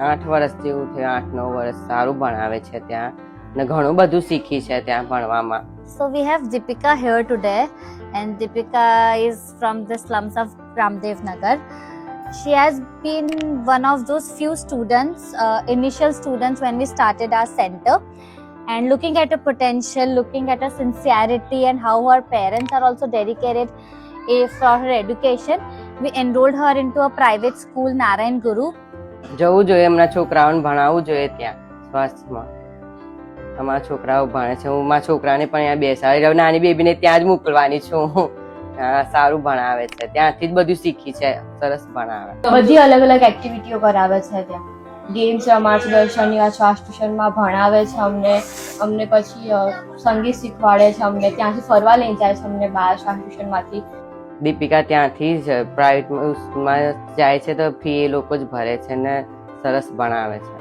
8 વર્ષ જેવું થયું, 8-9 વર્ષ. સારું ભણાવે છે ત્યાં ને ઘણું બધું શીખી છે ત્યાં ભણવામાં. So we have Deepika here today, and Deepika is from the slums of Ramdev Nagar. She has been one of those few students, initial students when we started our center, and looking at her potential, looking at her sincerity and how her parents are also dedicated for her education, we enrolled her into a private school, Narayan Guru. જવું જોઈએ, એમના છોકરાઓને ભણાવવું જોઈએ ત્યાં સ્વાસ્થ્યમાં. અમારા છોકરાઓ ભણે છે, હું મારા છોકરાને પણ અહીંયા બેસાડી રહું, નાની બેબીને ત્યાં જ મોકલવાની છું. સારું ભણાવે છે, ત્યાંથી જ બધું શીખી છે, સરસ ભણાવે. બધી અલગ અલગ એક્ટિવિટીઓ કરાવે છે ત્યાં. ગેમ્સ રમાડે છે, દર શનિવાર શ્વાસ ટ્યુશનમાં ભણાવે છે અમને પછી સંગીત શીખવાડે છે અમને, ત્યાંથી ફરવા લઈ જાય છે અમને બહાર શ્વાસ ટ્યુશનમાંથી. દીપિકા ત્યાંથી જ પ્રાઇવેટ સ્કૂલમાં જાય છે તો ફી એ લોકો જ ભરે છે ને સરસ ભણાવે છે.